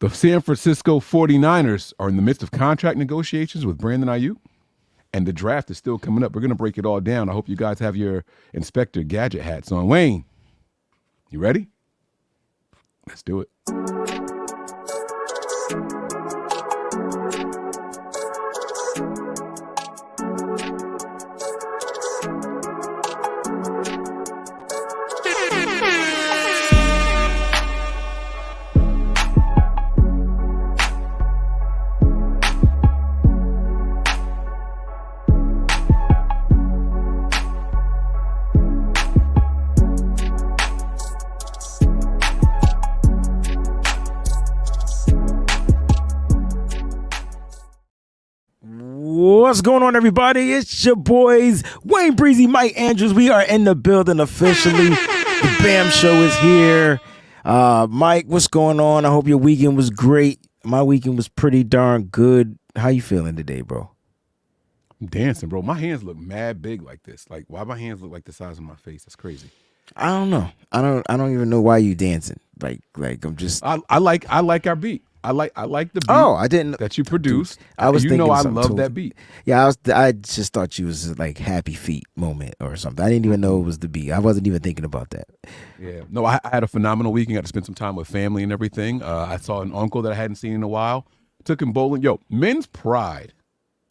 The San Francisco 49ers are in the midst of contract negotiations with Brandon Aiyuk, and the draft is still coming up. We're going to break it all down. I hope you guys have your Inspector Gadget hats on. Wayne, you ready? Let's do it. What's going on, everybody? It's your boys, WayneBreezie, Mike Andrews. We are in the building officially. The BAM show is here. Mike, what's going on? I hope your weekend was great. My weekend was pretty darn good. How you feeling today, bro? I'm dancing, bro. My hands look mad big like this. Like, why my hands look like the size of my face? That's crazy. I don't know. I don't even know why you dancing. Like I'm just. I like our beat. I like the beat. Oh, I didn't that you produced. I was thinking I love that beat. Yeah, I just thought you was like happy feet moment or something. I didn't even know it was the beat. I wasn't even thinking about that. Yeah, no, I had a phenomenal weekend. Got to spend some time with family and everything. I saw an uncle that I hadn't seen in a while. Took him bowling. Yo, men's pride.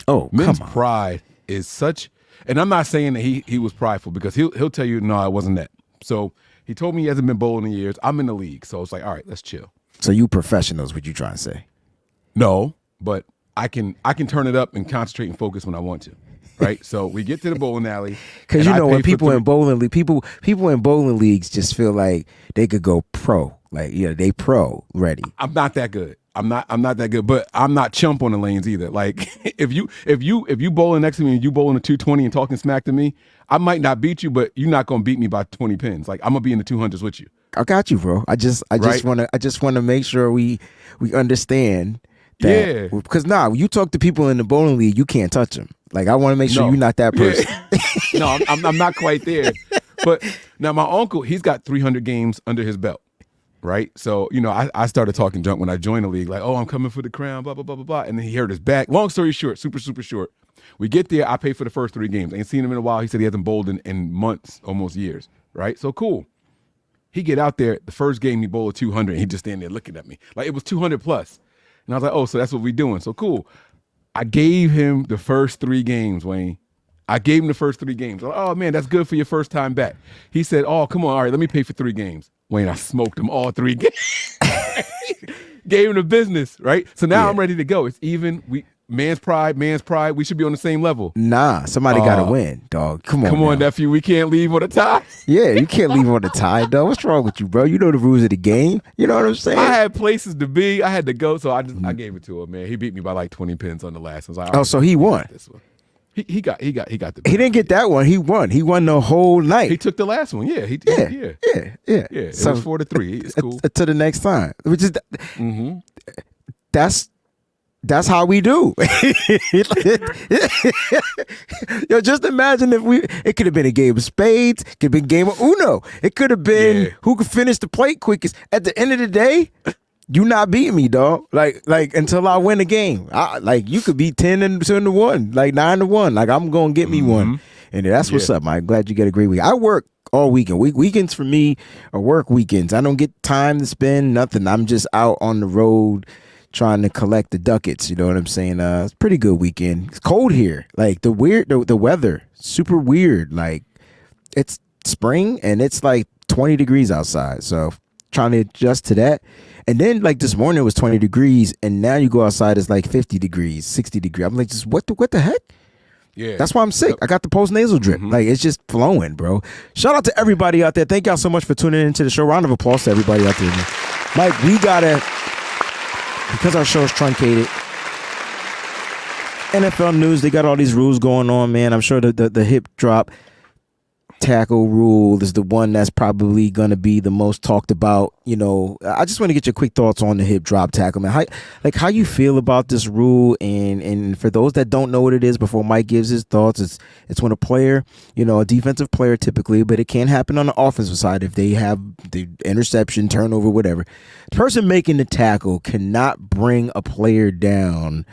Oh, men's come on. pride is such. And I'm not saying that he was prideful, because he'll tell you no, it wasn't that. So he told me he hasn't been bowling in years. I'm in the league, so it's like, all right, let's chill. So you professionals, what you trying to say? No, but I can turn it up and concentrate and focus when I want to, right? So we get to the bowling alley, because you know when people in bowling league, people in bowling leagues just feel like they could go pro, like they pro ready. I'm not that good. I'm not that good, but I'm not chump on the lanes either. Like if you bowling next to me and you bowling a 220 and talking smack to me, I might not beat you, but you're not gonna beat me by 20 pins. Like I'm gonna be in the 200s with you. I got you, bro. I just want to make sure we understand that. Yeah. Because when you talk to people in the bowling league, you can't touch them. Like I want to make sure you're not that person. Yeah. No, I'm not quite there. But now my uncle, he's got 300 games under his belt, right? So I started talking junk when I joined the league, like, oh, I'm coming for the crown, blah blah blah blah blah. And then he hurt his back. Long story short, super short. We get there. I pay for the first 3 games. I ain't seen him in a while. He said he hasn't bowled in months, almost years, right? So cool. He get out there, the first game he bowled 200, and he just stand there looking at me. Like it was 200 plus. And I was like, oh, so that's what we doing. So cool. I gave him the first 3 games, Wayne. I gave him the first 3 games. Like, oh, man, that's good for your first time back. He said, oh, come on, all right, let me pay for 3 games. Wayne, I smoked him all 3 games. Gave him the business, right? So now I'm ready to go. It's even. Man's pride. We should be on the same level. Nah, somebody got to win, dog. Come on, nephew. We can't leave on a tie. Yeah, you can't leave on a tie, dog. What's wrong with you, bro? You know the rules of the game. You know what I'm saying? I had places to be. I had to go, so I gave it to him, man. He beat me by like 20 pins on the last one. Like, so he won. This one. He got the. He didn't get that one. He won. He won the whole night. He took the last one. Yeah. Yeah. It was 4-3. It's cool. To the next time, which is that's how we do. Yo, just imagine if it could have been a game of spades, it could have been a game of Uno. It could have been who could finish the plate quickest. At the end of the day, you not beating me, dog. Like until I win a game. Like you could be 10-1, like 9-1. Like I'm gonna get me one. And that's what's up, Mike. Glad you get a great week. I work all weekend. Weekends for me are work weekends. I don't get time to spend nothing. I'm just out on the road trying to collect the ducats, you know what I'm saying? It's a pretty good weekend. It's cold here. Like the weather, super weird. Like it's spring and it's like 20 degrees outside. So trying to adjust to that. And then like this morning it was 20 degrees and now you go outside it's like 50 degrees, 60 degrees. I'm like, just what the heck? Yeah. That's why I'm sick. I got the post-nasal drip. Like it's just flowing, bro. Shout out to everybody out there. Thank y'all so much for tuning into the show. Round of applause to everybody out there. Man. Mike, we gotta, because our show is truncated, NFL news, they got all these rules going on, man. I'm sure the hip drop tackle rule is the one that's probably going to be the most talked about. You know, I just want to get your quick thoughts on the hip drop tackle, man. How you feel about this rule? And for those that don't know what it is, before Mike gives his thoughts, it's when a player, you know, a defensive player typically, but it can happen on the offensive side if they have the interception, turnover, whatever. The person making the tackle cannot bring a player down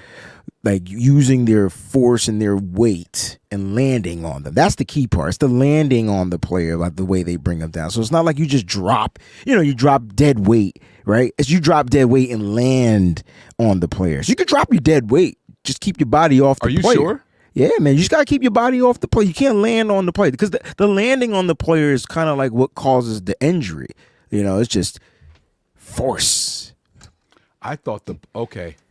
like using their force and their weight and landing on them. That's the key part. It's the landing on the player, like the way they bring them down. So it's not like you just drop, you drop dead weight, right? It's you drop dead weight and land on the players. You could drop your dead weight. Just keep your body off the player. Are you sure? Yeah, man. You just got to keep your body off the player. You can't land on the player because the landing on the player is kind of like what causes the injury. It's just force. I thought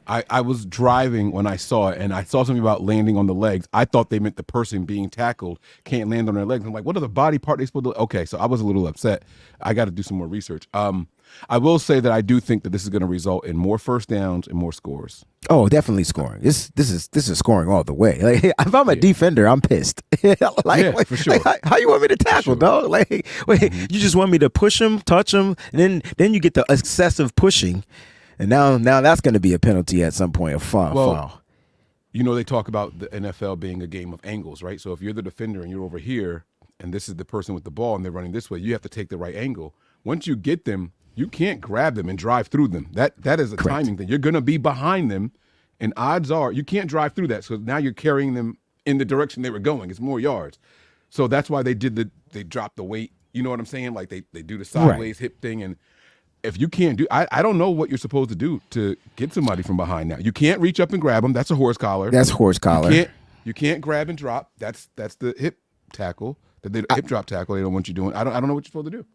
I was driving when I saw it, and I saw something about landing on the legs. I thought they meant the person being tackled can't land on their legs. I'm like, what are the body part they supposed to? Okay, so I was a little upset. I got to do some more research. I will say that I do think that this is going to result in more first downs and more scores. Oh, definitely scoring. This is scoring all the way. Like, if I'm a defender, I'm pissed. For sure. Like, how you want me to tackle, dog? Like, wait, you just want me to push him, touch him, and then you get the excessive pushing. And now that's going to be a penalty at some point, a foul. They talk about the NFL being a game of angles, right? So if you're the defender and you're over here and this is the person with the ball and they're running this way, you have to take the right angle. Once you get them, you can't grab them and drive through them. That is a Correct. timing thing. You're going to be behind them, and odds are you can't drive through that. So now you're carrying them in the direction they were going. It's more yards. So that's why they dropped the weight. You know what I'm saying? Like they do the sideways hip thing. And if you can't do, I don't know what you're supposed to do to get somebody from behind now. You can't reach up and grab them. That's a horse collar. That's horse collar. You can't grab and drop. That's the hip tackle. The hip drop tackle. They don't want you doing. I don't know what you're supposed to do.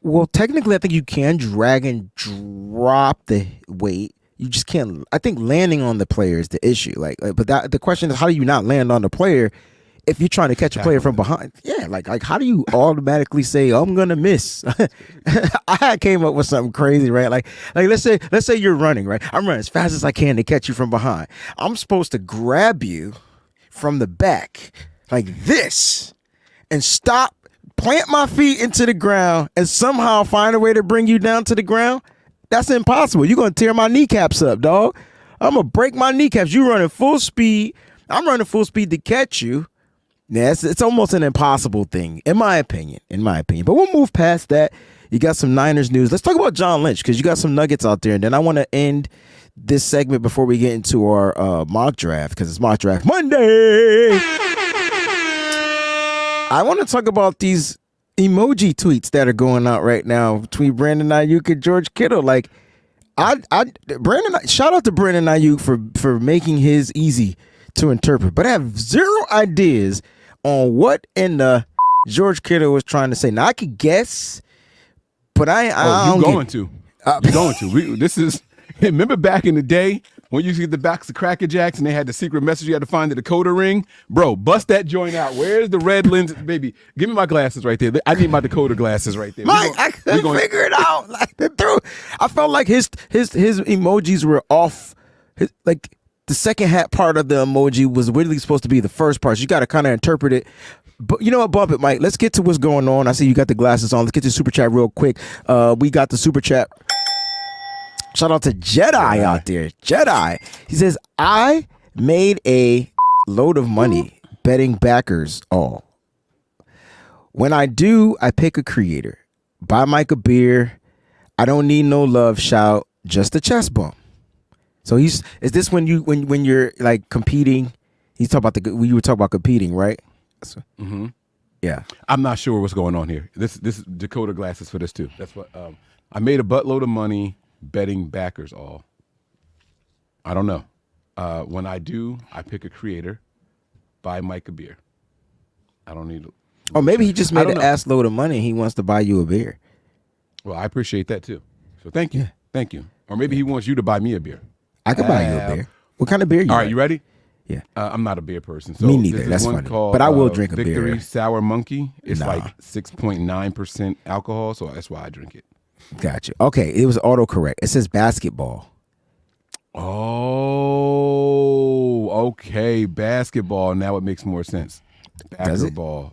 Well, technically, I think you can drag and drop the weight. You just can't. I think landing on the player is the issue. But the question is, how do you not land on the player if you're trying to catch a player from behind? Yeah, like how do you automatically say, oh, I'm gonna miss? I came up with something crazy, right? Like let's say you're running, right? I'm running as fast as I can to catch you from behind. I'm supposed to grab you from the back like this and stop, plant my feet into the ground, and somehow find a way to bring you down to the ground. That's impossible. You're gonna tear my kneecaps up, dog. I'm gonna break my kneecaps. You running full speed. I'm running full speed to catch you. Yeah, it's almost an impossible thing, in my opinion. But we'll move past that. You got some Niners news. Let's talk about John Lynch, because you got some nuggets out there. And then I want to end this segment before we get into our mock draft, because it's mock draft Monday. I want to talk about these emoji tweets that are going out right now between Brandon Aiyuk and George Kittle. Like, shout out to Brandon Aiyuk for making his easy to interpret, but I have zero ideas on what in the George Kittle was trying to say. Now I could guess, but you're going to. This is. Remember back in the day when you used to get the box of Cracker Jacks and they had the secret message you had to find the decoder ring? Bro, bust that joint out. Where's the red lens? Baby, give me my glasses right there. I need my decoder glasses right there. Mike, I couldn't figure it out. I felt like his emojis were off. The second hat part of the emoji was really supposed to be the first part. So you got to kind of interpret it. But you know what, bump it, Mike. Let's get to what's going on. I see you got the glasses on. Let's get to super chat real quick. We got the super chat. Shout out to Jedi out there. Jedi. He says, I made a load of money betting backers all. When I do, I pick a creator. Buy Mike a beer. I don't need no love shout, just a chest bump. So is this when you're like competing? He's talking about you were talking about competing, right? Mm-hmm. Yeah. I'm not sure what's going on here. This decoder glasses for this too. That's what I made a buttload of money betting backers all. I don't know. When I do, I pick a creator, buy Mike a beer. I don't need. Or maybe he just made an ass load of money and he wants to buy you a beer. Well, I appreciate that too. So thank you. Yeah. Thank you. Or maybe he wants you to buy me a beer. I could buy you a beer. What kind of beer you All right, you ready? Yeah. I'm not a beer person. So me neither. That's funny. But I will drink a beer. Victory Sour Monkey. It's like 6.9% alcohol, so that's why I drink it. Gotcha. Okay, it was autocorrect. It says basketball. Oh, okay. Basketball. Now it makes more sense. Basketball.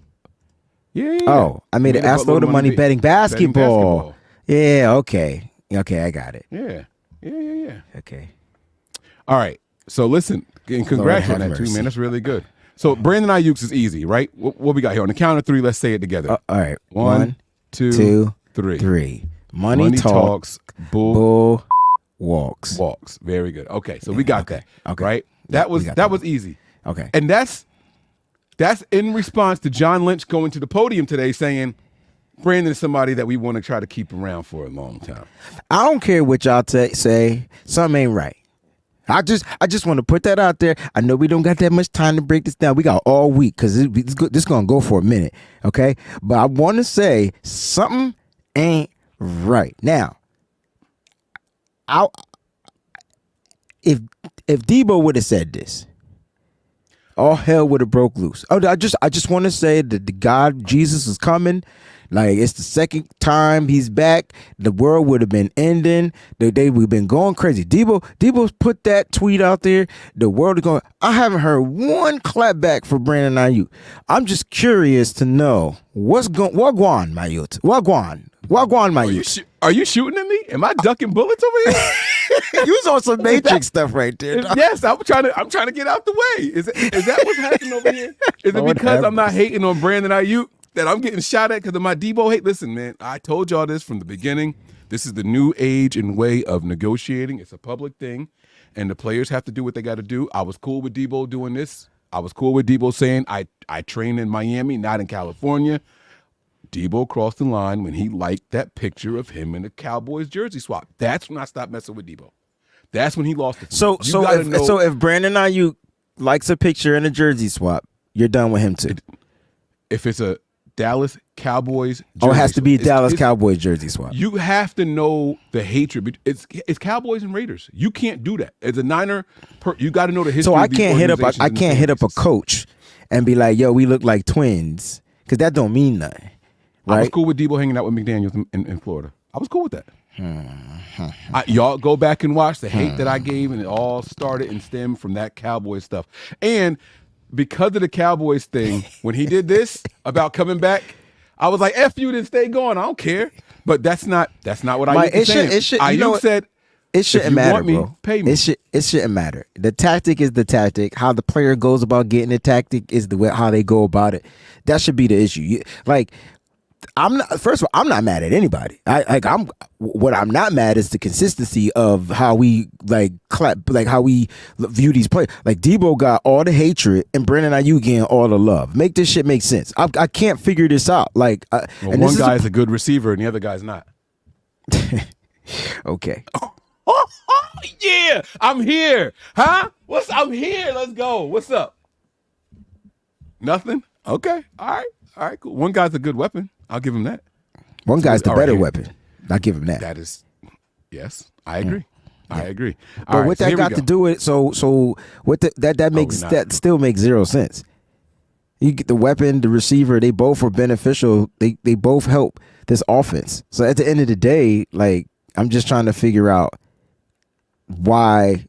Yeah. Oh, I made an assload of money betting basketball. Yeah, okay. Okay, I got it. Yeah. Okay. All right. So listen, and congrats on that too, man. That's really good. So Brandon Aiyuk's is easy, right? What we got here? On the count of three, let's say it together. All right. 1, 2, 3. 3. Money talks, bull walks. Very good. Okay, so we got that. Okay. Right? That was easy. Okay. And that's in response to John Lynch going to the podium today saying, Brandon is somebody that we want to try to keep around for a long time. I don't care what y'all say. Something ain't right. I just want to put that out there. I know we don't got that much time to break this down. We got all week because this going to go for a minute, okay? But I want to say something ain't right. Now, if Debo would have said this, all hell would have broke loose. Oh, I just want to say that the God Jesus is coming. Like, it's the second time he's back. The world would have been ending. We've been going crazy. Debo's put that tweet out there. The world is going. I haven't heard one clap back for Brandon Aiyuk. I'm just curious to know Wagwan, my youth. Wagwan, my youth. Are you shooting at me? Am I ducking bullets over here? You was on some Matrix stuff right there. Yes, I'm trying to get out the way. Is that what's happening over here? Is it because I'm not hating on Brandon Aiyuk that I'm getting shot at because of my Debo hate? Listen, man, I told y'all this from the beginning. This is the new age and way of negotiating. It's a public thing, and the players have to do what they got to do. I was cool with Debo doing this. I was cool with Debo saying I train in Miami, not in California. Debo crossed the line when he liked that picture of him in the Cowboys jersey swap. That's when I stopped messing with Debo. That's when he lost it. So if Brandon Aiyuk likes a picture in a jersey swap, you're done with him too. If it's a Dallas Cowboys jersey. Oh, it has to be a Dallas Cowboys jersey swap. You have to know the hatred. It's Cowboys and Raiders. You can't do that. As a Niner, you got to know the history. So I can't hit up a coach and be like, "Yo, we look like twins," because that don't mean nothing. Right? I was cool with Debo hanging out with McDaniels in Florida. I was cool with that. Y'all go back and watch the hate that I gave, and it all started and stemmed from that Cowboys stuff. And because of the Cowboys thing, when he did this about coming back, I was like, "F you, then stay going. I don't care." But that's not what Aiyuk is saying. Aiyuk said, "It shouldn't matter, bro. Pay me." It shouldn't matter. The tactic is the tactic. How the player goes about getting the tactic is the way how they go about it. That should be the issue. I'm not mad at anybody. What I'm not mad is the consistency of how we how we view these players. Like Debo got all the hatred and Brandon Aiyuk getting all the love. Make this shit make sense. I can't figure this out. One guy's a good receiver and the other guy's not. Okay. Yeah, I'm here. Huh? I'm here. Let's go. What's up? Nothing? Okay. All right, cool. One guy's a good weapon. I'll give him that. One guy's the better weapon. I'll give him that. That is, yes, I agree. Yeah. I agree. But what that got to do with what that still makes zero sense. You get the weapon, the receiver, they both are beneficial. They both help this offense. So at the end of the day, I'm just trying to figure out why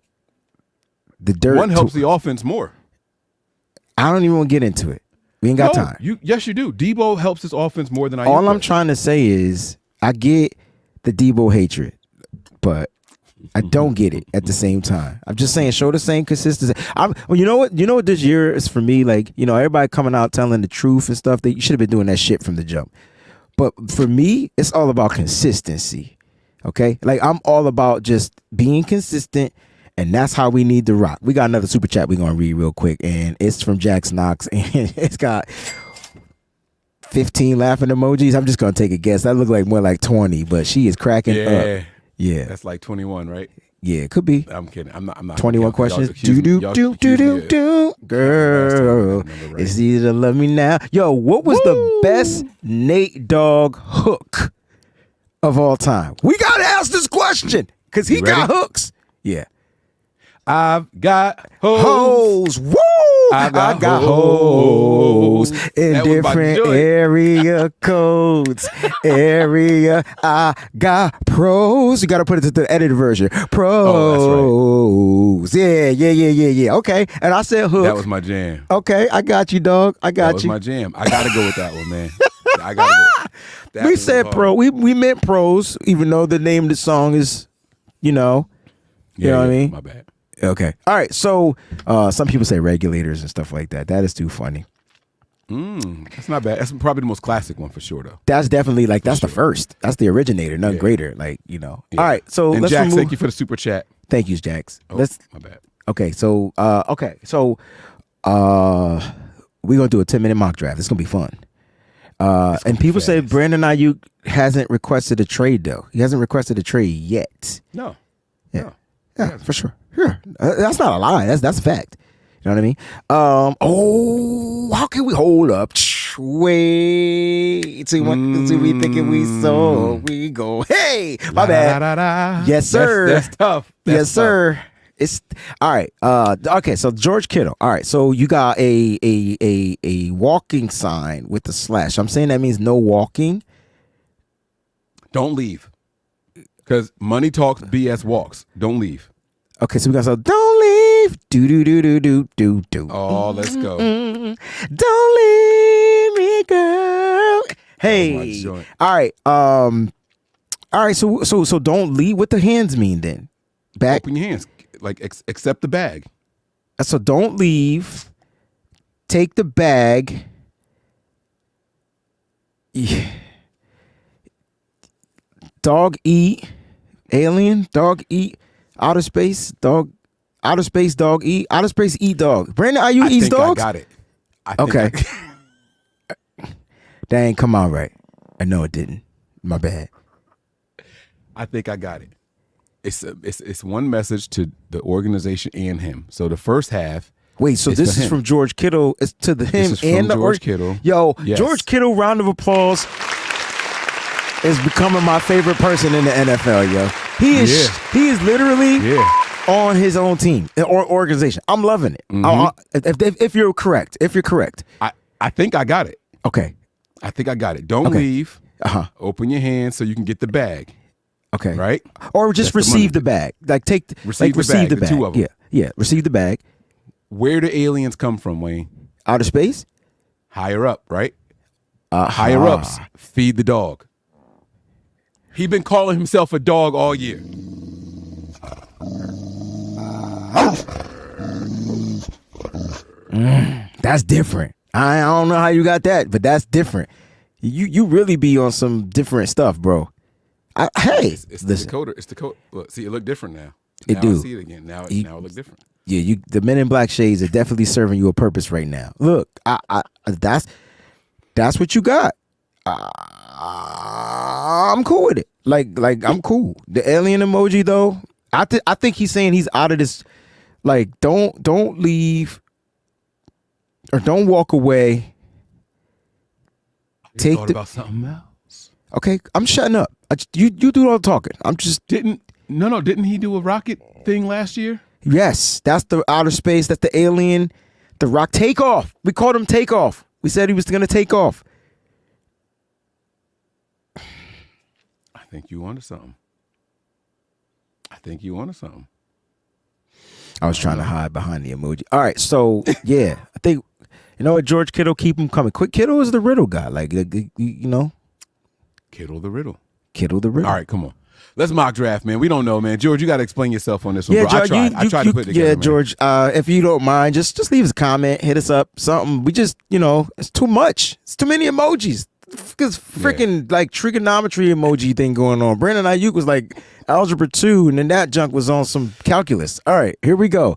the dirt one helps the offense more. I don't even want to get into it. We ain't got time. Yes, you do. Debo helps this offense more than I. All I'm trying to say is I get the Debo hatred, but I don't get it at the same time. I'm just saying, show the same consistency. You know what this year is for me? Everybody coming out telling the truth and stuff. You should have been doing that shit from the jump. But for me, it's all about consistency. Okay, I'm all about just being consistent. And that's how we need to rock. We got another super chat we're going to read real quick. And it's from Jax Knox. And it's got 15 laughing emojis. I'm just going to take a guess. That look like more like 20. But she is cracking up. Yeah. That's like 21, right? Yeah, it could be. I'm kidding. I'm not 21 questions. Do. Girl, it's easy to love me now. Yo, what was the best Nate Dogg hook of all time? We got to ask this question because he got hooks. Yeah. I've got hoes. Woo! I got hoes in different area codes. I got pros. You got to put it to the edited version. Pros. Oh, that's right. Yeah. Okay. And I said hook. That was my jam. Okay. I got you, dog. I got you. That was my jam. I got to go with that one, man. I gotta go. That We was said hard. pro. We meant pros, even though the name of the song is, you know what I mean? My bad. Okay. All right. So some people say regulators and stuff like that. That is too funny. That's not bad. That's probably the most classic one for sure, though. That's definitely like the first. That's the originator. None greater. Like, Yeah. All right. So and let's Jax, remove. thank you for the super chat. Thank you, Jax. Oh, Let's. my bad. Okay. So we're gonna do a 10-minute mock draft. It's gonna be fun. And people say Brandon Aiyuk hasn't requested a trade though. He hasn't requested a trade yet. No. Yeah, for sure. Yeah, that's not a lie. That's a fact. You know what I mean? How can we hold up? Wait till we thinking we so we go. Hey, my bad. Yes, sir. That's tough. Yes, sir. It's all right. Okay, so George Kittle. All right, so you got a walking sign with the slash. I'm saying that means no walking. Don't leave. Because money talks, BS walks. Don't leave. Okay, so we got don't leave. Do. Oh, let's go. Don't leave me, girl. Hey. All right. All right. So don't leave. What the hands mean then? Back. Open your hands. Like accept the bag. So don't leave. Take the bag. Yeah. Dog eat. Alien. Dog eat. Outer space. Dog. Outer space. Dog eat. Outer space eat dog. Brandon Aiyuk eats dogs. I got it. Okay. That ain't come out right. I know it didn't. My bad. I think I got it. It's one message to the organization and him. So the first half. Wait, so this is from George Kittle. It's to him This is and from the George Kittle. Yo, Yes. George Kittle, round of applause, is becoming my favorite person in the NFL, yo. He is literally on his own team or organization. I'm loving it. If you're correct. I think I got it. Okay. I think I got it. Don't leave. Open your hands so you can get the bag. Okay. Right? Or just receive the bag. Like receive the bag. Two of them. Yeah. Receive the bag. Where do aliens come from, Wayne? Outer space? Higher up, right? Higher ups feed the dog. He been calling himself a dog all year. That's different. I don't know how you got that, but that's different. You really be on some different stuff, bro. It's the decoder. It's the code. Look, see, it look different now. It do. I see it again. Now it look different. Yeah, the Men in Black shades are definitely serving you a purpose right now. Look, that's what you got. I'm cool with it. Like I'm cool. The alien emoji though, I think he's saying he's out of this. Like don't leave or don't walk away. Thought about something else. Okay, I'm shutting up. You do all the talking. I'm just didn't he do a rocket thing last year? Yes, that's the outer space. That's the alien. The rock takeoff. We called him takeoff. We said he was gonna take off. I think you onto something. I was trying to hide behind the emoji. All right, so yeah, I think you know what, George Kittle, keep him coming. Quick, Kittle is the riddle guy. Like you know, Kittle the riddle. All right, come on. Let's mock draft, man. We don't know, man. George, you got to explain yourself on this one, yeah, bro. George, I tried to put it together, man. George, if you don't mind, just leave us a comment, hit us up, something. We just, it's too much. It's too many emojis. Because freaking like trigonometry emoji thing going on. Brandon Aiyuk was like algebra 2, and then that junk was on some calculus. All right, here we go.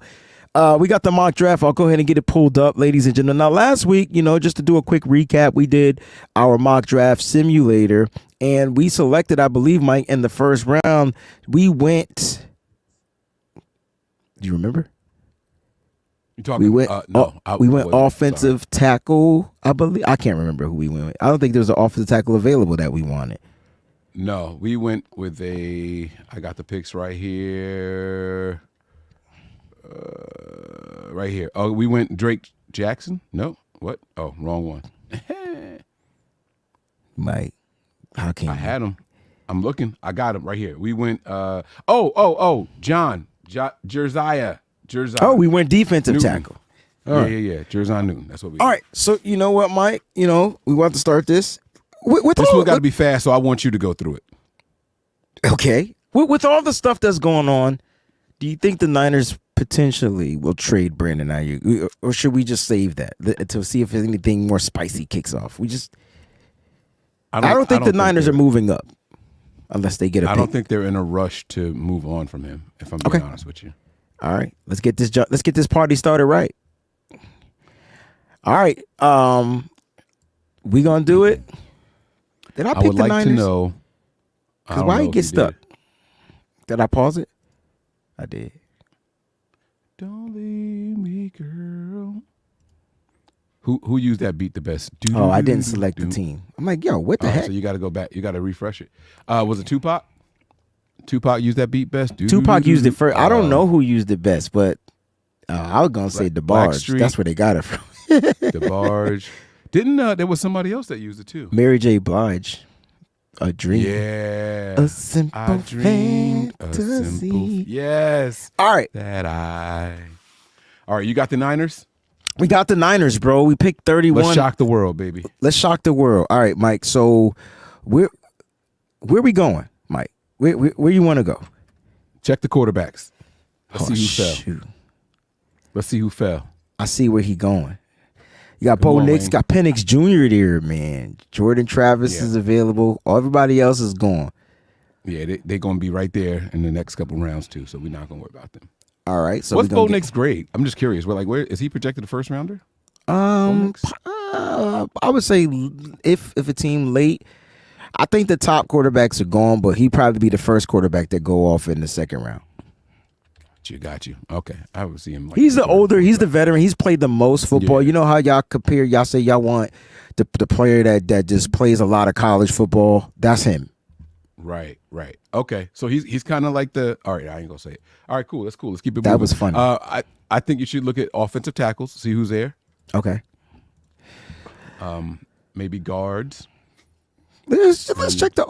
We got the mock draft. I'll go ahead and get it pulled up, ladies and gentlemen. Now, last week, just to do a quick recap, we did our mock draft simulator, and we selected, I believe, Mike, in the first round. We went. Do you remember? You talking? No. We went offensive tackle. I believe. I can't remember who we went with. I don't think there was an offensive tackle available that we wanted. No, we went with I got the picks right here. Right here. Oh, we went Drake Jackson? No. What? Oh, wrong one. Mike, how can I you? had him. I'm looking. I got him right here. We went John. Jerziah. Oh, we went defensive Newton. tackle. Yeah. Jerziah Newton. That's what we All right. So you know what, Mike? We want to start this. This one got to be fast, so I want you to go through it. Okay. With all the stuff that's going on, do you think the Niners potentially will trade Brandon Aiyuk, or should we just save that to see if anything more spicy kicks off? I don't think the Niners are moving up unless they get a pick. I don't think they're in a rush to move on from him, if I'm being honest with you. All right. Let's get this party started right. All right. We gonna do it. Did I pick would the like Niners? to know. Because why he get stuck? Did I pause it? I did. Don't leave me, girl. Who used that beat the best? I didn't select the team. I'm like, yo, what the heck? So you got to go back. You got to refresh it. Was it Tupac? Tupac used that beat best? Tupac used it first. I don't know who used it best, but I was going to say DeBarge. That's where they got it from. DeBarge. Didn't there was somebody else that used it too? Mary J. Blige. A dream. Yeah. A simple fantasy. Yes. All right. All right, you got the Niners? We got the Niners, bro. We picked 31. Let's shock the world, baby. Let's shock the world. All right, Mike. So where we going, Mike? Where you want to go? Check the quarterbacks. Let's see who fell. Shoot. Let's see who fell. I see where he going. You got Bo Nix, got Penix Jr. there, man. Jordan Travis is available. Everybody else is gone. Yeah, they're going to be right there in the next couple rounds too, so we're not going to worry about them. All right. So what's Bo Nix grade? I'm just curious. Where is he projected a first rounder? I would say if a team late, I think the top quarterbacks are gone, but he'd probably be the first quarterback that go off in the second round. Got you. Okay. I would see him. He's the veteran. He's played the most football. Yeah. You know how y'all compare, y'all say y'all want the player that just plays a lot of college football. That's him. Right. Okay. So he's kind of like all right, I ain't gonna say it. All right, cool. That's cool. Let's keep it moving. That was funny. I think you should look at offensive tackles, see who's there. Okay. Maybe guards. Let's check the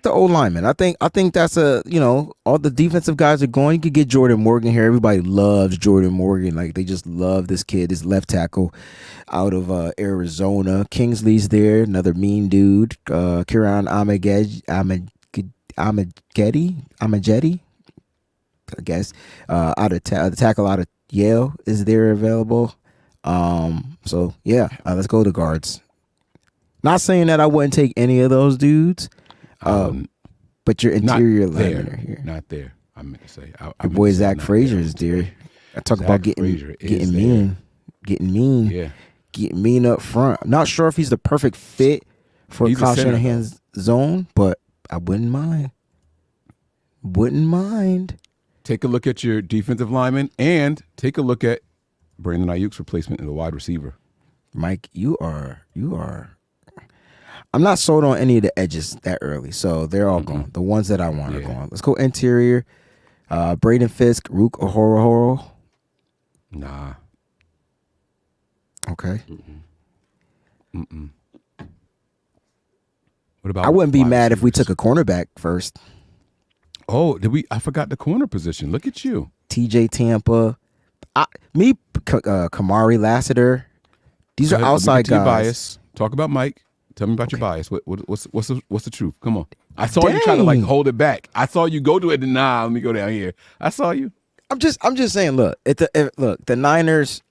O lineman. I think that's all the defensive guys are going. You could get Jordan Morgan here. Everybody loves Jordan Morgan. Like they just love this kid, this left tackle out of Arizona. Kingsley's there, another mean dude. Kieran Amajetti, I guess. The tackle out of Yale is there available. So yeah, let's go to guards. Not saying that I wouldn't take any of those dudes, but your interior linemen are here. Not there. I meant to say. Your boy Zach Frazier is there. I talk about getting mean. Yeah. Getting mean up front. I'm not sure if he's the perfect fit for Kyle Shanahan's zone, but I wouldn't mind. Take a look at your defensive lineman and take a look at Brandon Aiyuk's replacement in the wide receiver. Mike, you are. I'm not sold on any of the edges that early, so they're all gone. The ones that I want are gone. Let's go interior. Braden Fisk, Rook Ohorahoro. Nah. Okay. Mm-mm. What about? I wouldn't be mad if we took a cornerback first. Oh, I forgot the corner position. Look at you. TJ Tampa. Kamari Lassiter. These are outside guys. Bias. Talk about Mike. Tell me about your bias. What's the truth? Come on. I saw you try to hold it back. I saw you go to it. Nah, let me go down here. I saw you. I'm just saying. Look, the Niners.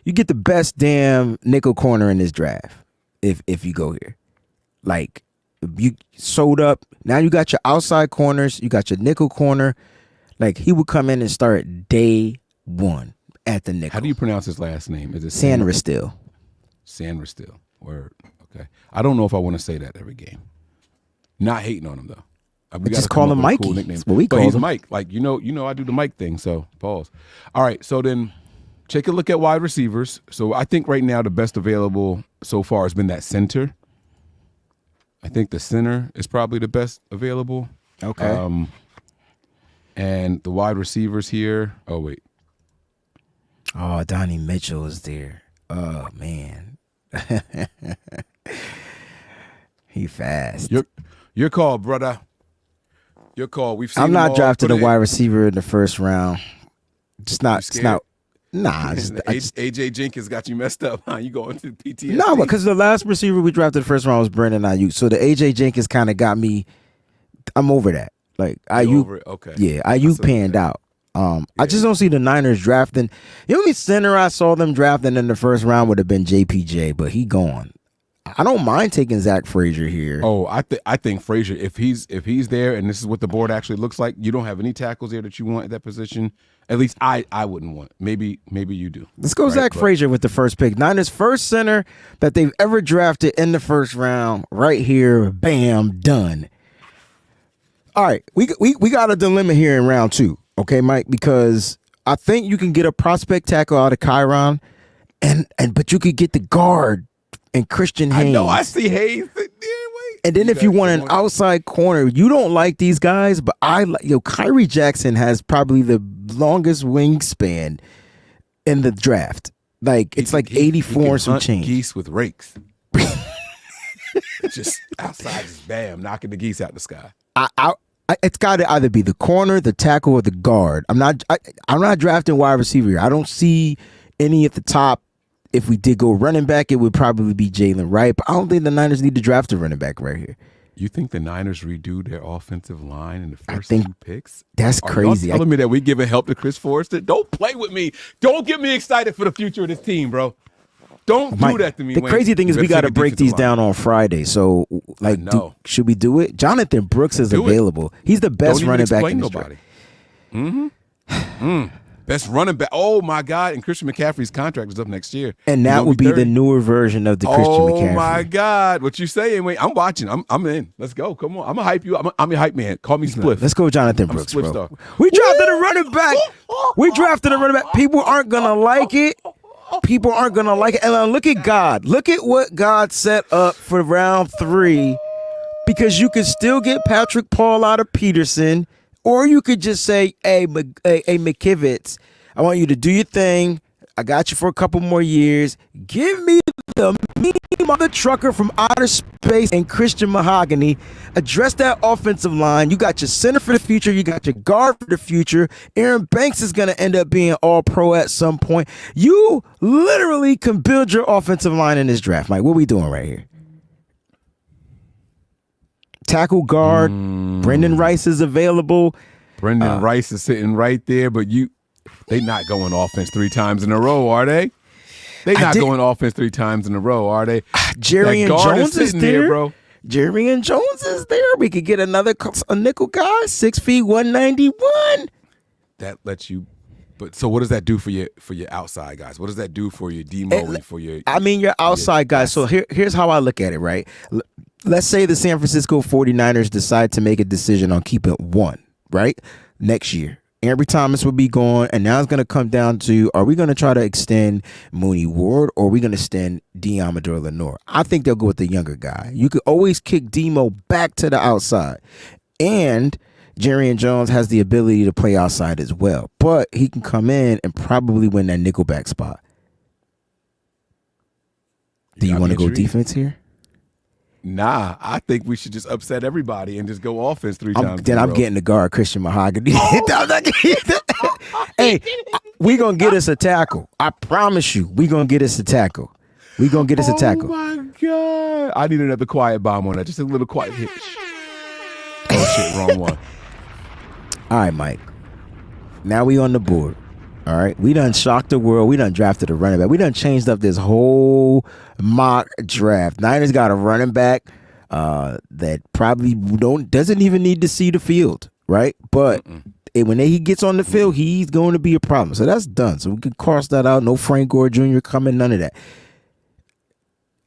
You get the best damn nickel corner in this draft if you go here. Like you sold up. Now you got your outside corners. You got your nickel corner. Like he would come in and start day one at the nickel. How do you pronounce his last name? Is it Sanristil? Sanristil. Word. Okay. I don't know if I want to say that every game. Not hating on him though. We just call him Mikey. Cool That's what we call he's him. Mike. Like you know, I do the Mike thing. So pause. All right. So then, take a look at wide receivers. So I think right now the best available so far has been that center. I think the center is probably the best available. Okay. And the wide receivers here. Oh wait. Oh, Donnie Mitchell is there. Oh man. He fast. Your call, brother. Your call. We've seen. I'm not drafting a wide receiver in the first round. It's not. Nah, AJ Jenkins got you messed up, huh? You going to PTSD? No, because the last receiver we drafted the first round was Brandon Aiyuk. So the AJ Jenkins kind of got me. I'm over that. Like Aiyuk, okay. Yeah, Aiyuk panned out. I just don't see the Niners drafting. The only center I saw them drafting in the first round would have been JPJ, but he gone. I don't mind taking Zach Frazier here. Oh, I think Frazier, if he's there and this is what the board actually looks like, you don't have any tackles there that you want at that position. At least I wouldn't want. Maybe you do. Let's go Zach Frazier with the first pick. Niners' first center that they've ever drafted in the first round. Right here, bam, done. All right, we got a dilemma here in round 2, okay, Mike? Because I think you can get a prospect tackle out of Chiron, but you could get the guard and Christian Hayes. I know, I see Hayes. And then if you want an outside corner, you don't like these guys, but I like, Kyrie Jackson has probably the longest wingspan in the draft. Like it's like 84 and some change. Geese with rakes. Just outside, just bam, knocking the geese out the sky. It's got to either be the corner, the tackle, or the guard. I'm not drafting wide receiver here. I don't see any at the top. If we did go running back, it would probably be Jalen Wright. But I don't think the Niners need to draft a running back right here. You think the Niners redo their offensive line in the first 2 picks? That's crazy. Y'all telling me that we giving help to Chris Forrester? Don't play with me. Don't get me excited for the future of this team, bro. Don't do that to me. The crazy thing is we got to break these down on Friday. So, like, should we do it? Jonathan Brooks is available. He's the best running back in the draft. Best running back. Oh, my God. And Christian McCaffrey's contract is up next year. And that would be the newer version of the Christian McCaffrey. Oh, my God. What you saying? Wait, I'm watching. I'm in. Let's go. Come on. I'm going to hype you. I'm your hype man. Call me Spliff. Let's go Jonathan Brooks, bro. Star. We drafted a running back. People aren't going to like it. People aren't going to like it. And look at God. Look at what God set up for round 3. Because you can still get Patrick Paul out of Peterson. Or you could just say, hey, McKivitz, I want you to do your thing. I got you for a couple more years. Give me the meme of the trucker from outer space and Christian Mahogany. Address that offensive line. You got your center for the future. You got your guard for the future. Aaron Banks is going to end up being all pro at some point. You literally can build your offensive line in this draft. Mike, what are we doing right here? Tackle guard, Brendan Rice is available. Brendan Rice is sitting right there, but they not going offense 3 times in a row, are they? They not going offense 3 times in a row, are they? Jerry and Jones is there, here, bro. Jerry and Jones is there. We could get a nickel guy, 6 feet, 191. That lets you. But so what does that do for your outside guys? What does that do for your Demo and for your? I mean, your outside guys. So here's how I look at it, right? Let's say the San Francisco 49ers decide to make a decision on keeping one, right? Next year. Ambry Thomas will be gone, and now it's going to come down to, are we going to try to extend Mooney Ward, or are we going to extend Deommodore Lenoir? I think they'll go with the younger guy. You could always kick Demo back to the outside. And Jerry and Jones has the ability to play outside as well. But he can come in and probably win that nickelback spot. Do you want to go defense here? Nah, I think we should just upset everybody and just go offense 3 times. Then I'm getting the guard, Christian Mahogany. Hey, we going to get us a tackle. I promise you, we going to get us a tackle. Oh, my God. I need another quiet bomb on that. Just a little quiet hit. Oh, shit, wrong one. All right, Mike. Now we on the board. All right, we done shocked the world. We done drafted a running back. We done changed up this whole mock draft. Niners got a running back that probably doesn't even need to see the field, right? But when he gets on the field, he's going to be a problem. So that's done. So we can cross that out. No Frank Gore Jr. coming, none of that.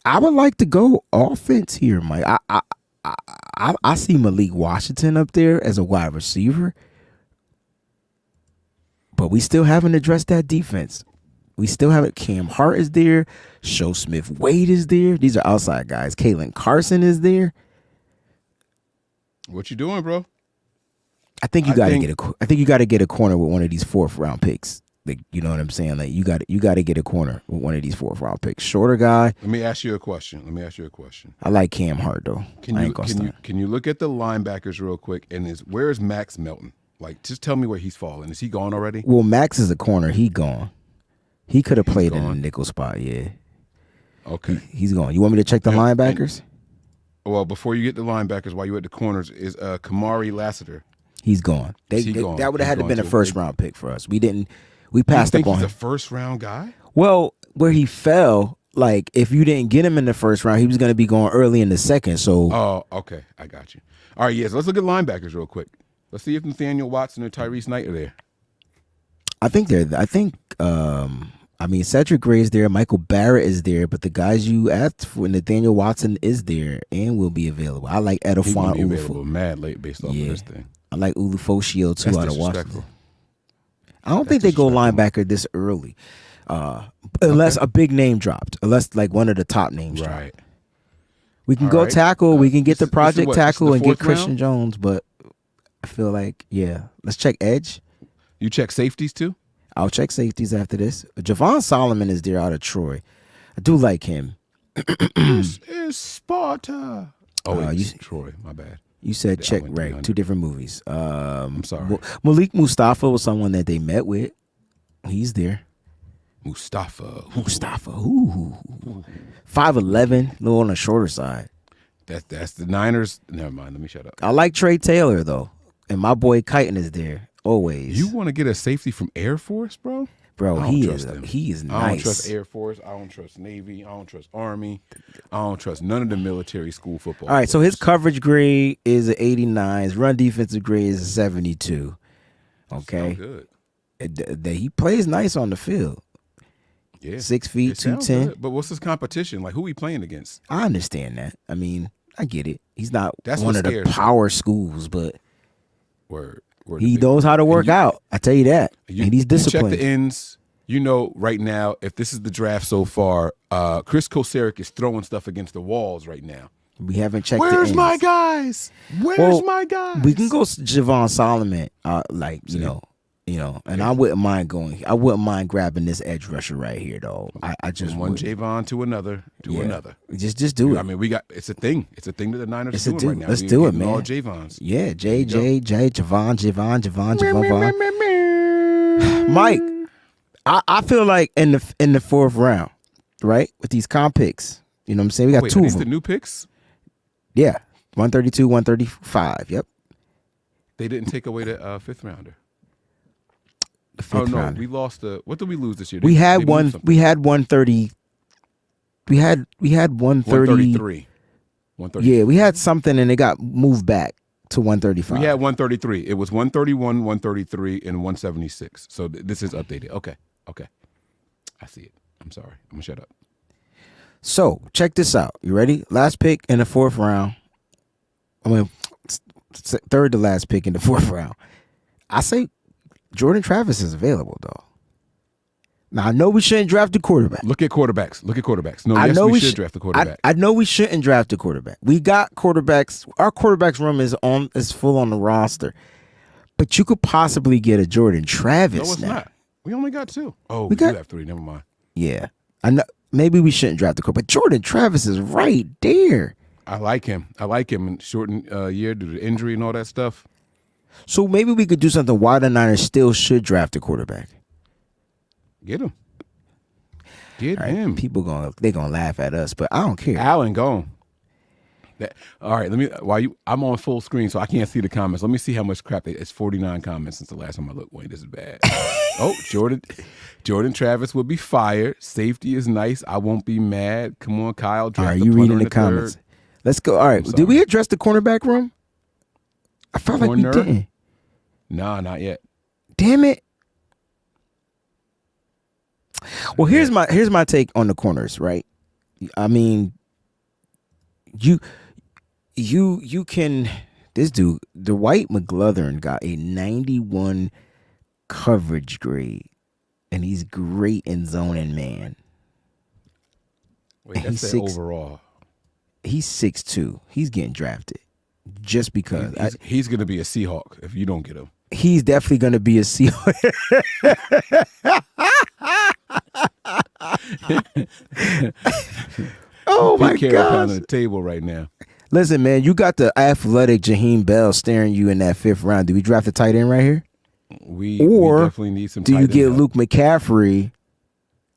I would like to go offense here, Mike. I see Malik Washington up there as a wide receiver. But we still haven't addressed that defense. We still haven't. Cam Hart is there. Sho Smith-Wade is there. These are outside guys. Kalen Carson is there. What you doing, bro? I think you got to get a corner with one of these 4th round picks. Like, you know what I'm saying? Like you got to get a corner with one of these 4th round picks. Shorter guy. Let me ask you a question. I like Cam Hart though. Can you look at the linebackers real quick? And where is Max Melton? Like, just tell me where he's falling. Is he gone already? Well, Max is a corner. He gone. He could have played in a nickel spot, yeah. Okay. He's gone. You want me to check the linebackers? Well, before you get the linebackers, while you're at the corners, is Kamari Lassiter. He's gone. That would have had to been a first-round pick for us. We passed up on him. He's a first-round guy? Well, where he fell, like, if you didn't get him in the first round, he was going to be going early in the second. So. Oh, okay. I got you. All right, yes. Let's look at linebackers real quick. Let's see if Nathaniel Watson or Tyrese Knight are there. Cedric Gray is there. Michael Barrett is there. But the guys you asked for, Nathaniel Watson is there and will be available. I like Edifon Ulufoshio. Available mad late based off of this thing. I like Ulufoshio too out of Washington. I don't think they go linebacker this early. Unless a big name dropped. Unless like one of the top names dropped. We can go tackle. We can get the project tackle and get Christian Jones. But I feel like, let's check edge. You check safeties too? I'll check safeties after this. Javon Solomon is there out of Troy. I do like him. This is Sparta. Troy. My bad. You said check right. 2 different movies. I'm sorry. Malik Mustafa was someone that they met with. He's there. Mustafa. Ooh. 5'11", a little on the shorter side. That's the Niners. Never mind. Let me shut up. I like Trey Taylor though, and my boy Kighton is there always. You want to get a safety from Air Force, bro? Bro, he is nice. I don't trust Air Force. I don't trust Navy. I don't trust Army. I don't trust none of the military school football. All right, so his coverage grade is an 89. His run defensive grade is a 72. Okay, good. He plays nice on the field. Yeah, 6 feet, 210. But what's his competition? Like, who he playing against? I understand that. I mean, I get it. He's not one of the power schools, but he knows how to work out. I tell you that. And he's disciplined. You check the ends. You know, right now, if this is the draft so far, Chris Kosaric is throwing stuff against the walls right now. We haven't checked the ends. ends. My guys? Where's my guys? We can go Javon Solomon, and I wouldn't mind grabbing this edge rusher right here, though. I just from one Javon to another another. Just do it. I mean, it's a thing. It's a thing that the Niners are doing right now. Let's do it, man. All Javons. Yeah, Javon. Mike, I feel like in the 4th round, right, with these comp picks, you know what I'm saying? We got 2 of them. The new picks? Yeah, 132, 135. Yep. They didn't take away the 5th rounder. The 5th rounder. We lost what did we lose this year? We had 130. We had 133. 130. Yeah, we had something and it got moved back to 135. We had 133. It was 131, 133, and 176. So this is updated. Okay. I see it. I'm sorry. I'm going to shut up. So check this out. You ready? Last pick in the 4th round. Third to last pick in the 4th round. I say Jordan Travis is available, though. Now, I know we shouldn't draft a quarterback. Look at quarterbacks. No, we should draft a quarterback. I know we shouldn't draft a quarterback. We got quarterbacks. Our quarterbacks room is full on the roster. But you could possibly get a Jordan Travis. No, it's not. We only got 2. Oh, we do have 3. Never mind. Yeah. I know. Maybe we shouldn't draft the quarterback. But Jordan Travis is right there. I like him. In shortened year due to injury and all that stuff. So maybe we could do something why the Niners still should draft a quarterback. Get him. Get him. People gonna laugh at us, but I don't care. Allen gone. All right, I'm on full screen, so I can't see the comments. Let me see how much crap it's 49 comments since the last time I looked. Wayne, this is bad. Jordan Travis will be fired. Safety is nice. I won't be mad. Come on, Kyle. All right, you reading the comments. Third. Let's go. All right. Did we address the cornerback room? I felt like we didn't. Nah, not yet. Damn it. Well, here's my take on the corners, right? I mean, you can, this dude, Dwight McGlothern got a 91 coverage grade, and he's great in zone and man. Wait, that's the overall. He's 6'2". He's getting drafted just because. He's going to be a Seahawk if you don't get him. He's definitely going to be a Seahawk. Oh my God! On the table right now. Listen, man, you got the athletic Jaheim Bell staring you in that 5th round. Do we draft a tight end right here? We definitely need some. Do you get Luke McCaffrey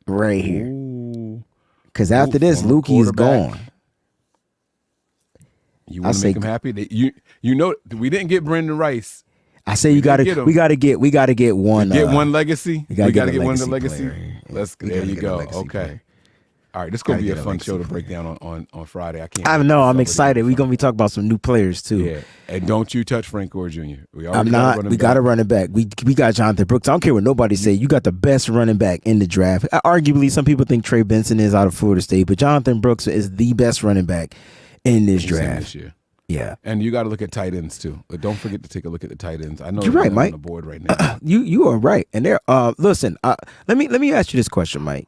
right here. Ooh. Because after this, former Lukey is quarterback. gone. You want to make him happy? You know we didn't get Brendan Rice. I say we gotta get one. Get one legacy. We gotta get one of the legacy legacy. There you go. Okay. Player. All right, this is gonna be a fun show to break down on Friday. I'm excited. We're gonna be talking about some new players too. Yeah, and don't you touch Frank Gore Jr. I'm not. We got a running back. We got Jonathan Brooks. I don't care what nobody say. You got the best running back in the draft. Arguably, some people think Trey Benson is out of Florida State, but Jonathan Brooks is the best running back in this draft this year. Yeah, and you got to look at tight ends too. But don't forget to take a look at the tight ends. I know you're right, Mike. On the board right now. You are right. And there. Listen. Let me ask you this question, Mike.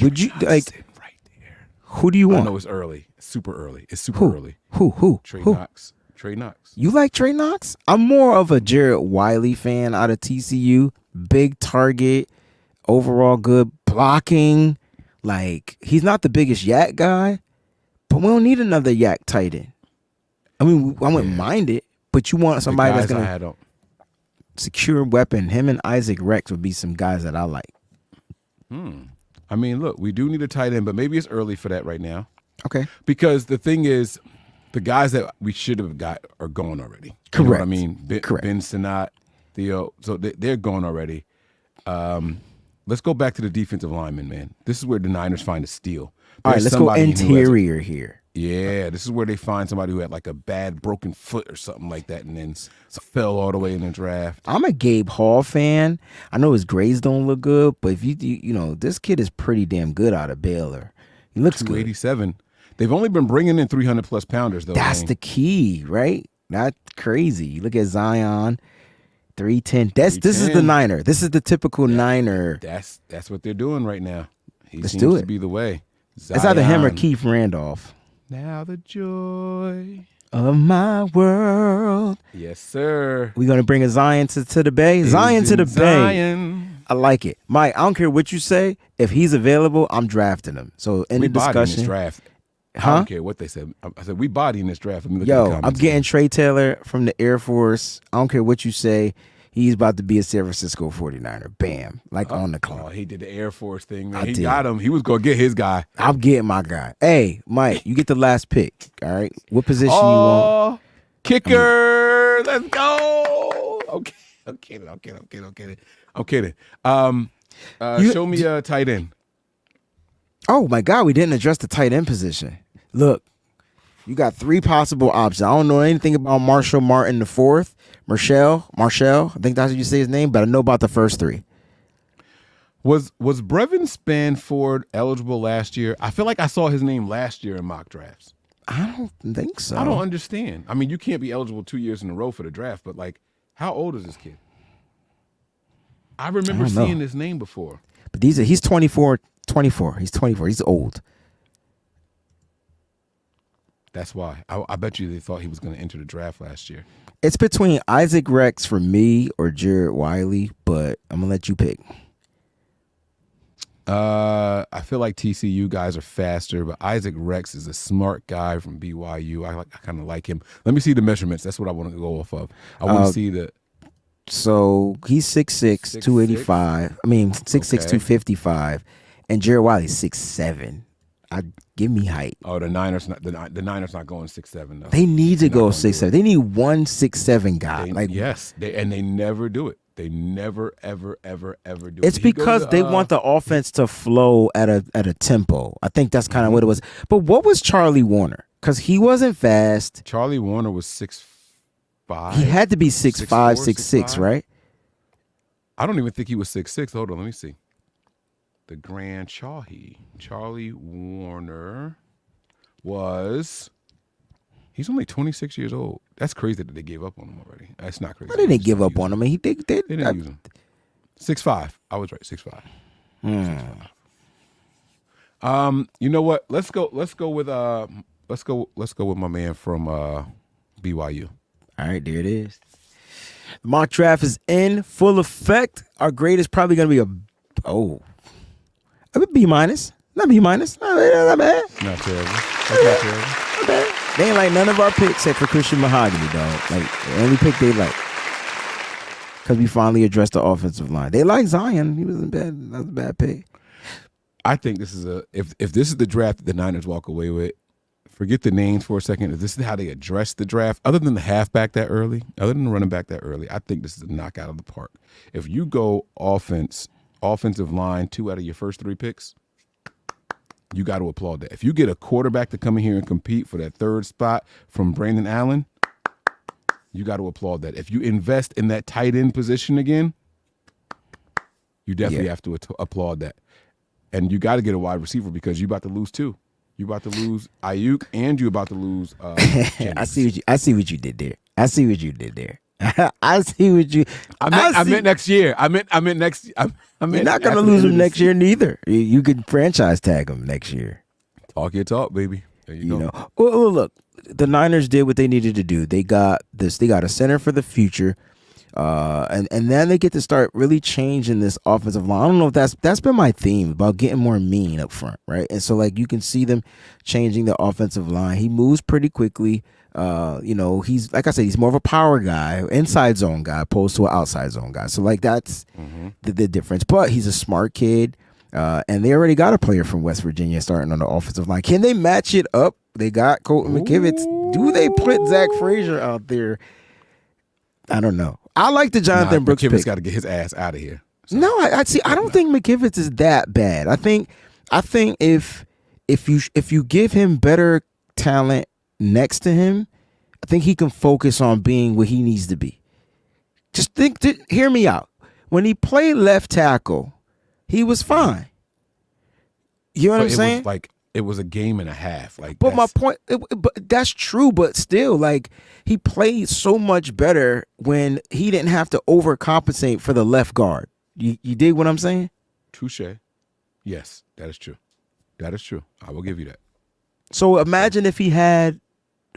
Would you like? Right there. Who do you want? I know it's early. It's super early. It's super early. Who? Trey Knox. Trey Knox. You like Trey Knox? I'm more of a Jared Wiley fan out of TCU. Big target, overall good blocking. Like he's not the biggest yak guy, but we don't need another yak tight end. I mean, I wouldn't mind it, but you want somebody that's gonna secure weapon. Him and Isaac Rex would be some guys that I like. I mean, look, we do need a tight end, but maybe it's early for that right now. Okay. Because the thing is, the guys that we should have got are gone already. Correct. You know what I mean? Correct. Ben Sinnott, Theo, so they're gone already. Let's go back to the defensive lineman, man. This is where the Niners find a steal. All right, let's go interior here. Yeah, this is where they find somebody who had like a bad broken foot or something like that and then fell all the way in the draft. I'm a Gabe Hall fan. I know his grades don't look good, but if you know, this kid is pretty damn good out of Baylor. He looks 287. Good. They've only been bringing in 300-plus pounders, though. That's the key, right? That's crazy. You look at Zion, 310. This is the Niner. This is the typical Niner. That's what they're doing right now. Let's seems do it. to be the way. Zion. It's either him or Keith Randolph. Now the joy of my world. Yes, sir. We gonna bring a Zion to the Bay? Zion to the Bay. I like it. Mike, I don't care what you say. If he's available, I'm drafting him. So in the discussion. This draft. I don't care what they said. I said, we body in this draft. I'm getting Trey Taylor from the Air Force. I don't care what you say. He's about to be a San Francisco 49er. Bam. On the clock. Oh, he did the Air Force thing, man. He got him. He was going to get his guy. I'm getting my guy. Hey, Mike, you get the last pick. All right. What position you want? Kicker. Let's go. Okay. I'm kidding. Show me a tight end. Oh, my God. We didn't address the tight end position. Look, you got three possible options. I don't know anything about Marshall Martin the fourth. Marshall, I think that's how you say his name, but I know about the first three. Was Brevin Spanford eligible last year? I feel like I saw his name last year in mock drafts. I don't think so. I don't understand. I mean, you can't be eligible 2 years in a row for the draft, but like, how old is this kid? I remember seeing his name before. But he's 24. He's 24. He's old. That's why. I bet you they thought he was going to enter the draft last year. It's between Isaac Rex for me or Jared Wiley, but I'm going to let you pick. I feel like TCU guys are faster, but Isaac Rex is a smart guy from BYU. I kind of like him. Let me see the measurements. That's what I want to go off of. I want to see the. So he's 6'6", 285. I mean, 6'6", 255. And Jared Wiley's 6'7". Give me height. Oh, the Niners not going 6'7" though. They need to go 6'7". They need 1 6'7" guy. They never do it. They never ever do it. It's because they want the offense to flow at a tempo. I think that's kind of what it was. But what was Charlie Warner? Because he wasn't fast. Charlie Warner was 6'5". He had to be 6'5", 6'6", right? I don't even think he was 6'6". Hold on, let me see. The Grand Charlie Warner he's only 26 years old. That's crazy that they gave up on him already. That's not crazy. Why did they give up on him? They didn't use him. 6'5". I was right, 6'5". 6'5". You know what? Let's go with my man from BYU. All right, there it is. The mock draft is in full effect. Our grade is probably going to be a B minus. Not B minus. Not bad. Not terrible. Not terrible. Not bad. They ain't like none of our picks except for Christian Mahogany, dog. Like, the only pick they like. Because we finally addressed the offensive line. They like Zion. He wasn't bad. That was a bad pick. I think this is if this is the draft that the Niners walk away with, forget the names for a second. If this is how they address the draft, other than the halfback that early, other than the running back that early, I think this is a knockout of the park. If you go offensive line, 2 out of your first 3 picks, you got to applaud that. If you get a quarterback to come in here and compete for that 3rd spot from Brandon Allen, you got to applaud that. If you invest in that tight end position again, you definitely have to applaud that. And you got to get a wide receiver because you're about to lose 2. You're about to lose Aiyuk and you're about to lose I see what you did there. I see what you did there. I see what you. I meant next year. I meant next. You're not gonna lose him next year neither. You can franchise tag him next year. Talk your talk, baby. There you go. Well, look, the Niners did what they needed to do. They got this. They got a center for the future, and then they get to start really changing this offensive line. I don't know if that's been my theme about getting more mean up front, right? And so like you can see them changing the offensive line. He moves pretty quickly. He's like I said, he's more of a power guy, inside zone guy, opposed to an outside zone guy. So like that's the difference. But he's a smart kid, and they already got a player from West Virginia starting on the offensive line. Can they match it up? They got Colton McKivitz. Do they put Zach Frazier out there? I don't know. I like the Jonathan Brooks pick. McKivitz got to get his ass out of here. So. No, I see. I don't think McKivitz is that bad. I think if you give him better talent next to him, I think he can focus on being what he needs to be. Just hear me out. When he played left tackle, he was fine. You know what I'm saying? It was a game and a half. But my point, but that's true. But still, like he played so much better when he didn't have to overcompensate for the left guard. You dig what I'm saying? Touche. Yes, that is true. That is true. I will give you that. So imagine if he had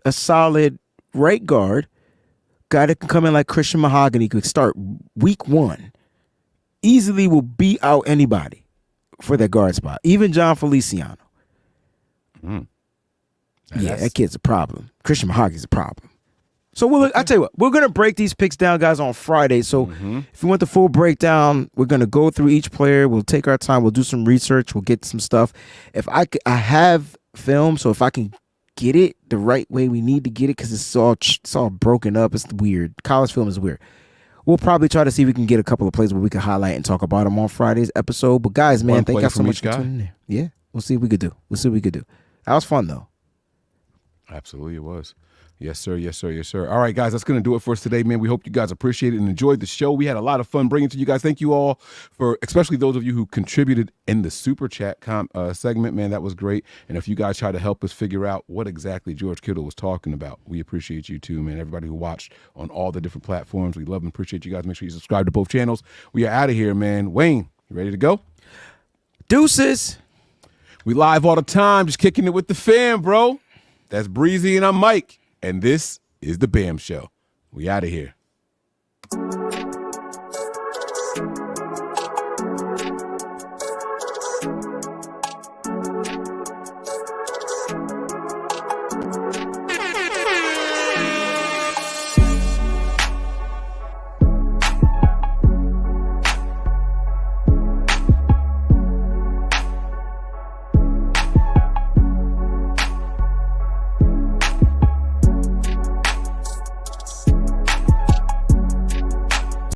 a solid right guard, guy that can come in like Christian Mahogany, could start week 1, easily will beat out anybody for that guard spot, even John Feliciano. That kid's a problem. Christian Mahogany's a problem. So I'll tell you what, we're going to break these picks down, guys, on Friday. So if you want the full breakdown, we're going to go through each player. We'll take our time. We'll do some research. We'll get some stuff. If I have film, so if I can get it the right way we need to get it, because it's all broken up. It's weird. College film is weird. We'll probably try to see if we can get a couple of plays where we can highlight and talk about them on Friday's episode. But guys, man, thank you so much for tuning in. Yeah, we'll see what we could do. That was fun, though. Absolutely, it was. Yes, sir. Yes, sir. Yes, sir. All right, guys, that's going to do it for us today, man. We hope you guys appreciate it and enjoyed the show. We had a lot of fun bringing it to you guys. Thank you all for, especially those of you who contributed in the Super Chat segment, man. That was great. And if you guys try to help us figure out what exactly George Kittle was talking about, we appreciate you too, man. Everybody who watched on all the different platforms, we love and appreciate you guys. Make sure you subscribe to both channels. We are out of here, man. Wayne, you ready to go? Deuces. We live all the time, just kicking it with the fam, bro. That's Breezie and I'm Mike. And this is The BAM Show. We out of here.